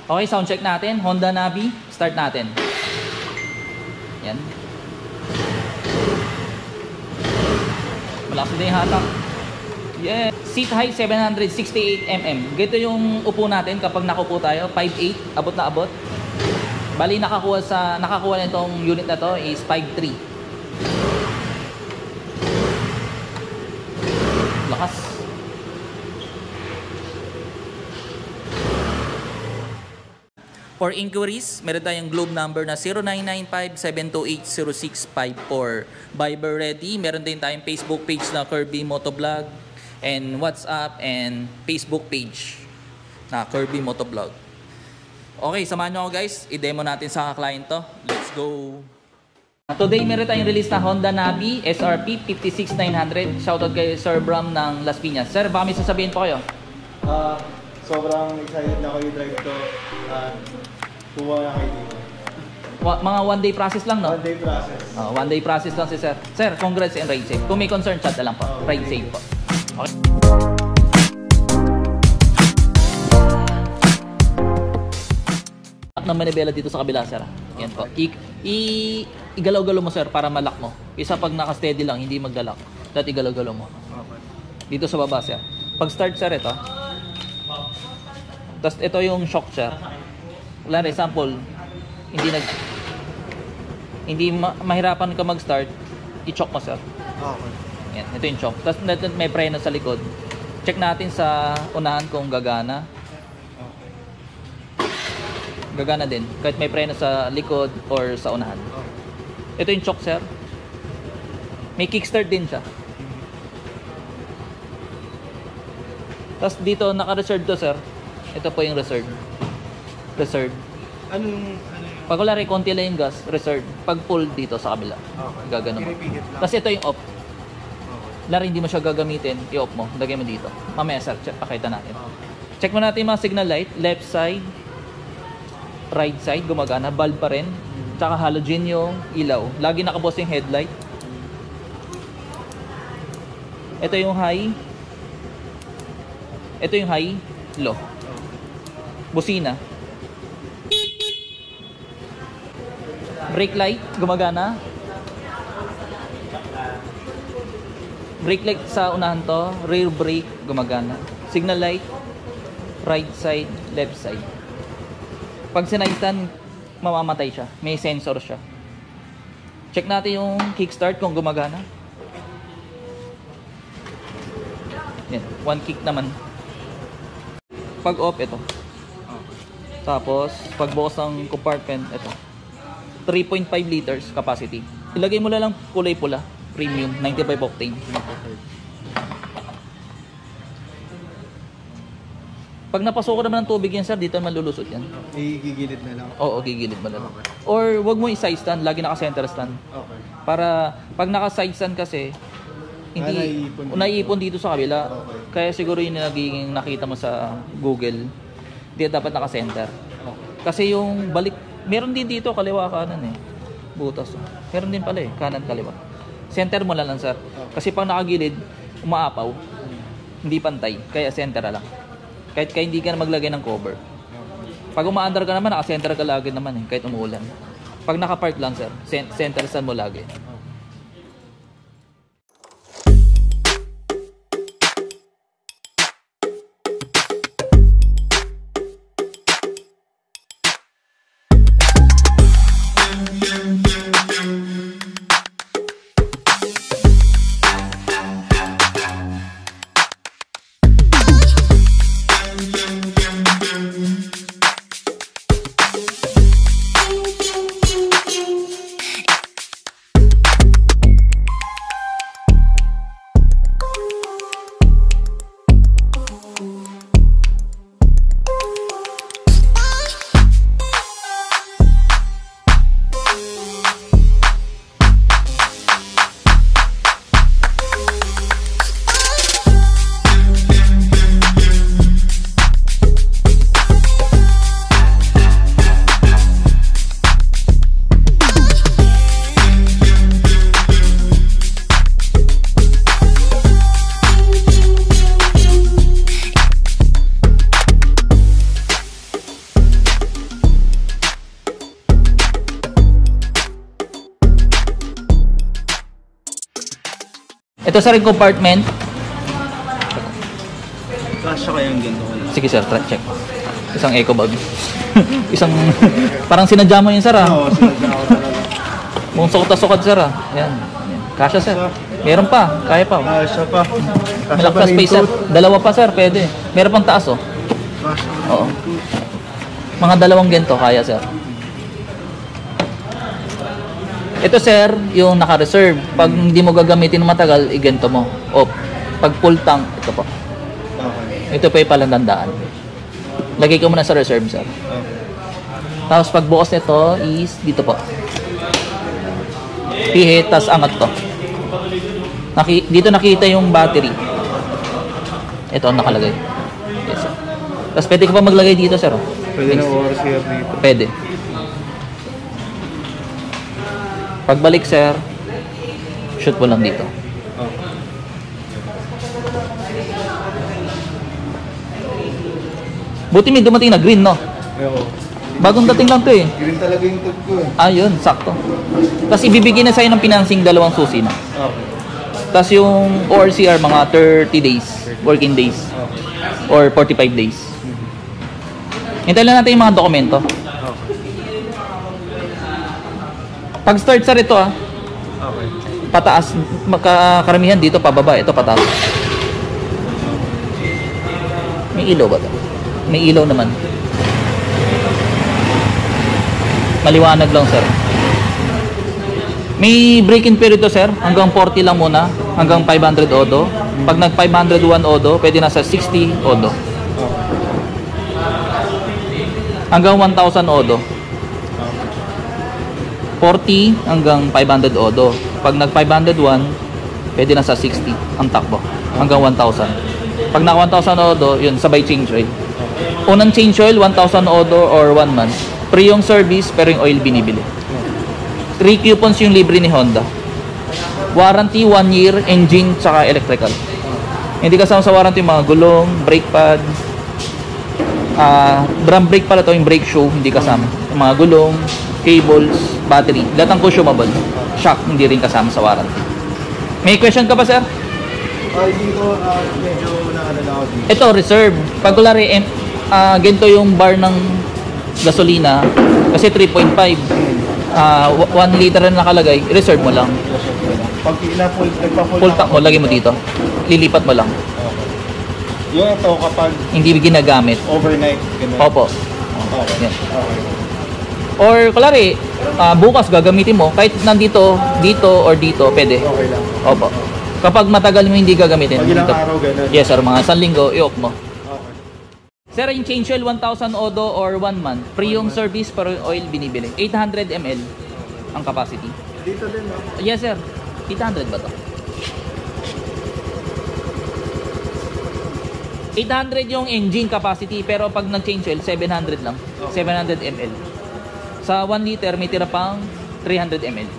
Okay, sound check natin. Honda Navi. Start natin. Yan. Malakas din yung hatak. Yeah. Seat height 768 mm. Ganito yung upo natin kapag nakupo tayo. 5'8". Abot na abot. Bali nakakuha nitong unit na to is 5'3". Lakas. For inquiries, meron tayong Globe number na 0995-728-0654. Viber ready. Meron din tayong Facebook page na Kirby Motovlog and WhatsApp and Facebook page na Kirby Motovlog. Okay, samahan nyo ako guys. I-demo natin sa client to. Let's go! Today, meron tayong release na Honda Navi SRP 56900. Shoutout kay Sir Bram ng Las Piñas. Sir, baka may sasabihin po kayo? Sobrang excited na kayo drive to. Kuha na kayo dito. Mga one day process lang, no? One day process. One day process lang si Sir. Sir, congrats and ride safe. Kung may concern, chat na lang po. Ride safe po. Okay. Lock ng manibela dito sa kabila, Sir. Yan po. Igalaw-galaw mo, Sir, para malak mo. Isa pag naka-steady lang, hindi magdalak. Dati igalaw-galaw mo. Dito sa baba, Sir. Pag start, Sir, ito. Tapos ito yung shock, Sir. Wala rin, example, hindi mahirapan ka mag-start, i-choke mo, Sir. Okay. Yan, ito yung choke. Tapos may preno sa likod. Check natin sa unahan kung gagana. Gagana din, kahit may preno sa likod or sa unahan. Ito yung choke, Sir. May kickstart din siya. Tapos dito, naka-reserve to, Sir. Ito po yung reserve. Reserve. Pag wala rin, konti lang yung gas, reserve. Pag full dito sa kabila. Okay. Gagano mo. Tapos ito yung off. Okay. Lari, hindi mo siya gagamitin, i-off mo. Lagay mo dito. Mamaya, Sir, pakita natin. Okay. Check mo natin yung mga signal light. Left side, right side, gumagana. Bulb pa rin. Tsaka halogen yung ilaw. Lagi nakabukas yung headlight. Ito yung high. Ito yung high, low. Busina. Brake light, gumagana. Brake light sa unahan to. Rear brake, gumagana. Signal light, right side, left side. Pag sinaitan, mamamatay siya. May sensor siya. Check natin yung kickstart kung gumagana. Yan, one kick naman. Pag off, ito. Tapos, pag bukas ng compartment, ito. 3.5 liters capacity. Ilagay mo lang kulay pula. Premium, 95 octane. Pag napasukan naman ng tubig yan, Sir, dito malulusot yan. Gigilid na lang? Oo, gigilid mo na lang. Or wag mo i-side stand, lagi naka-center stand. Okay. Para, pag naka-side stand kasi, hindi, naiipon dito sa kabila. Okay. Kaya siguro yun yung nagiging nakita mo sa Google. Hindi dapat naka-center. Okay. Kasi yung balik, meron din dito kaliwa kanan eh. Butas. Meron din pala eh, kanan kaliwa. Center mo lang, Sir. Kasi pag nakagilid, umaapaw. Hindi pantay. Kaya center lang. Kahit hindi ka na maglagay ng cover. Pag umaandar ka naman, naka-center ka lagi naman eh, kahit umuulan. Pag naka-park lang, Sir, center stand mo lagi. Ito sir yung compartment. Kasya kayang ganito ko lang. Sige sir, try check. Isang eco bag. Isang, parang sinadya mo yun sir ah. Oo, sinadya ko talaga. Mukhang sukot-sukot sir ah. Yan. Kasya sir. Meron pa, kaya pa. Kasya pa. Malaki pa space sir. Dalawa pa sir, pwede. Meron pang taas oh. Kasya pa. Oo. Mga dalawang ganito, kaya sir. Ito sir, yung naka-reserve. Pag hindi mo gagamitin matagal, igento mo. O, pag full tank, ito po. Okay. Ito pa yung palandandaan. Lagay ko muna sa reserve sir. Okay. Tapos pag bukas nito is dito po. Pihit, tas angat to. Dito nakita yung battery. Ito ang nakalagay. Yes sir. Tapos pwede ka pa maglagay dito sir. Pwede na ORCR dito. Pwede. Pagbalik sir, shoot mo lang dito. Okay. Buti may dumating na green no? Oo. Bagong dating lang to eh. Green talaga yung tag ko eh. Ayun, sakto. Tapos ibibigay na sa'yo ng financing 2 susi na. Okay. Tapos yung ORCR mga 30 days, working days. Okay. Or 45 days. Hintayin lang natin yung mga dokumento. Okay. Pag start sa rito Okay. pataas, karamihan dito pababa, ito pataas. May ilaw ba ito? May ilaw naman. Maliwanag lang sir. May break-in period to sir, hanggang 40 lang muna, hanggang 500 odo. Pag nag 501 odo, pwede na sa 60 odo. Hanggang 1,000 odo. 40 hanggang 500 odo. Pag nag 501, pwede na sa 60 ang takbo. Hanggang 1,000. Pag naka 1,000 odo, yun, sabay change oil. Unang change oil, 1,000 odo or 1 month. Free yung service, pero yung oil binibili. 3 coupons yung libre ni Honda. Warranty, 1 year, engine, tsaka electrical. Hindi kasama sa warranty mga gulong, brake pad. Drum brake pala to, yung brake shoe, hindi kasama. Yung mga gulong, cables, battery. Lahat ng consumable. Shock, hindi rin kasama sa warranty. May question ka pa, sir? Dito, medyo nakalala ako dito. Ito, reserve. Pag kulari, ganito yung bar ng gasolina, kasi 3.5. 1 liter na nakalagay, reserve mo lang. Pag nagpa-full Full tank mo, lagay mo dito. Lilipat mo lang. Okay. Yung ito kapag Hindi ginagamit. overnight, ganun. Opo. Okay. Yan. Okay. Or kulari, bukas gagamitin mo, kahit nandito, dito, or dito, pwede. Okay lang. Opo. Kapag matagal mo hindi gagamitin. Pag ilang dito. araw, ganun. Yes sir, mga 1 linggo, i-off mo. Okay. Sir, yung change oil 1,000 odo or 1 month. Free yung service pero oil binibili. 800 ml ang capacity. Dito din, no? Yes sir. 800 ba to? 800 yung engine capacity pero pag nag-change oil 700 lang. 700 ml. Sa 1 liter may tira pang 300 ml.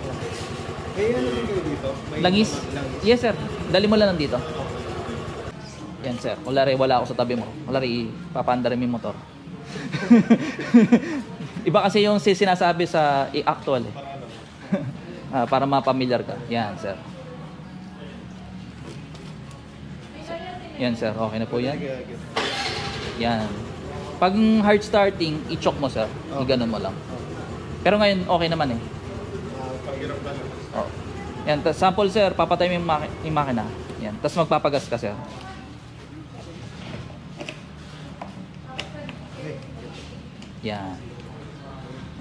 May ano din kayo dito? May Langis? langis. Yes sir. Dali mo lang dito. Yan sir. Kulari wala ako sa tabi mo. Kulari papaandarin mo yung motor. Iba kasi yung sinasabi sa actual eh. Para mapamilyar ka. Yan sir. Yan sir. Okay na po yan. Yan. Pag hard starting, i-choke mo sir. I-ganon mo lang. Pero ngayon okay naman eh. Oh. Yan, sample sir, papatay mo yung makina. Yan, tapos magpapagas ka sir. Yan.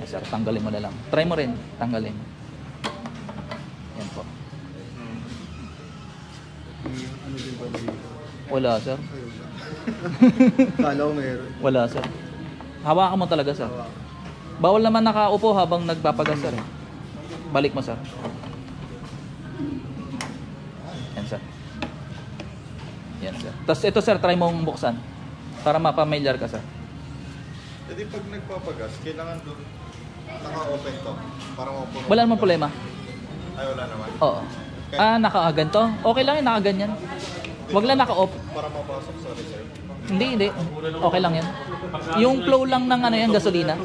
Yan sir, tanggalin mo na lang. Try mo rin, tanggalin. Yan po. Ano din ba dito? Wala sir. Kala ko meron. Wala sir. Hawakan mo talaga sir. Bawal naman nakaupo habang nagpapagas sir. Balik mo sir. Yan sir. Yan sir. Tapos ito sir, try mong buksan. Para mapamilyar ka sir. Jadi pag nagpapagas, kailangan doon naka-open to para mapuno. Wala namang problema. Ay, wala naman. Oo. Nakaganto? Okay lang yun, nakaganyan. Wag lang naka-off. Para mapasok sa reserve. Hindi. Okay lang yan. Yung flow lang ng ano yan, gasolina.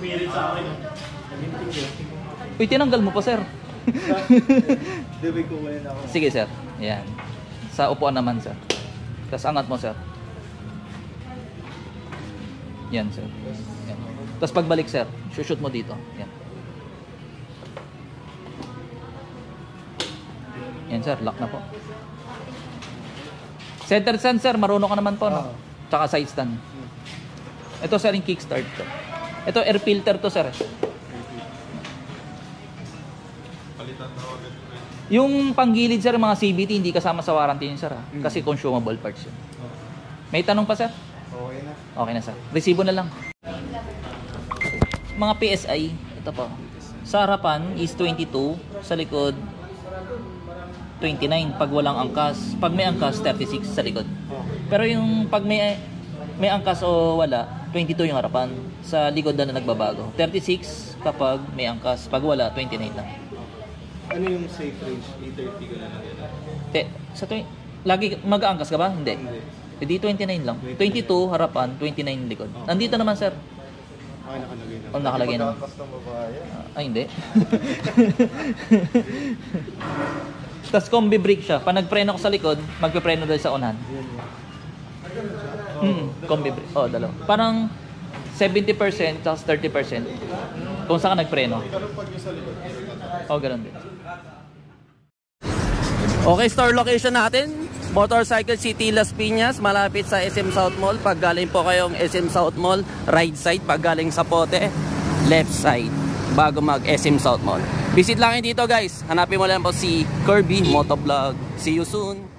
Uy, tinanggal mo pa, sir. Debay ko muna ako. Sige, sir. Yan. Sa upuan naman, sir. Tapos angat mo, sir. Yan, sir. Yan. Tapos pagbalik, sir, shoot mo dito. Yan. Yan, sir. Lock na po. Center stand, sir. Marunong ka naman po, no? Tsaka side stand. Ito, sir, yung kickstart to. Ito, air filter to, sir. Yung panggilid, sir, mga CVT, hindi kasama sa warranty yun, sir. Kasi consumable parts yun. May tanong pa, sir? Okay na. Okay na, sir. Resibo na lang. Mga PSI, ito po. Sa harapan is 22, sa likod 29 pag walang angkas. Pag may angkas, 36 sa likod. Pero yung pag may angkas o wala, 22 yung harapan. Sa likod na nagbabago. 36 kapag may angkas. Pag wala, 29 lang. Ano yung safe range? 830 ka na lang yan? Lagi mag-aangkas ka ba? Hindi. Hindi 29 lang. 22 harapan, 29 likod. Nandito naman, sir. Ay, nakalagay na. Nakalagay naman. Pagkakas ng babae. Ay, hindi. Tapos combi brake siya. Pag nagpreno ko sa likod, magpipreno dahil sa unahan. Combi brake. Oh, dalawa. Parang 70% tapos 30% kung saan ka nagpreno. Oh, ganun din. Okay, store location natin. Motorcycle City Las Piñas, malapit sa SM South Mall. Pag galing po kayong SM South Mall, right side. Pag galing sa Pote, left side. Bago mag SM South Mall. Visit lang kayo dito, guys. Hanapin mo lang po si Kirby Motovlog. See you soon.